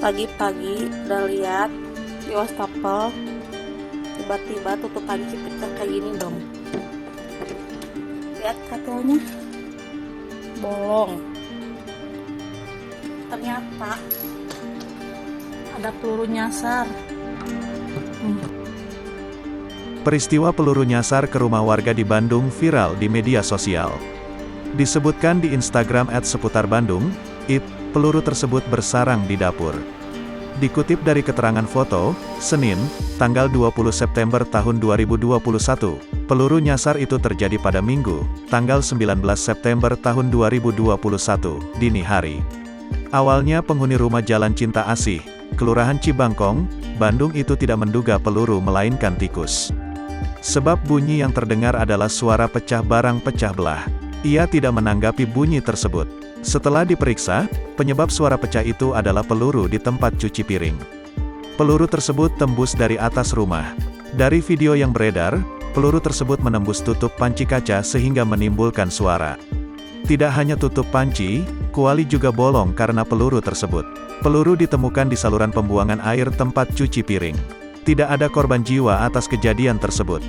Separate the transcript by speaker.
Speaker 1: Pagi-pagi udah lihat di wastafel, tiba-tiba tutup panci pecah kayak gini dong. Lihat kabelnya bolong. Ternyata ada peluru nyasar.
Speaker 2: Peristiwa peluru nyasar ke rumah warga di Bandung viral di media sosial. Disebutkan di Instagram @seputarbandung, peluru tersebut bersarang di dapur. Dikutip dari keterangan foto, Senin, tanggal 20 September tahun 2021, peluru nyasar itu terjadi pada Minggu, tanggal 19 September tahun 2021, dini hari. Awalnya penghuni rumah Jalan Cinta Asih, Kelurahan Cibangkong, Bandung itu tidak menduga peluru melainkan tikus. Sebab bunyi yang terdengar adalah suara pecah barang pecah belah. Ia tidak menanggapi bunyi tersebut. Setelah diperiksa, penyebab suara pecah itu adalah peluru di tempat cuci piring. Peluru tersebut tembus dari atas rumah. Dari video yang beredar, peluru tersebut menembus tutup panci kaca sehingga menimbulkan suara. Tidak hanya tutup panci, kuali juga bolong karena peluru tersebut. Peluru ditemukan di saluran pembuangan air tempat cuci piring. Tidak ada korban jiwa atas kejadian tersebut.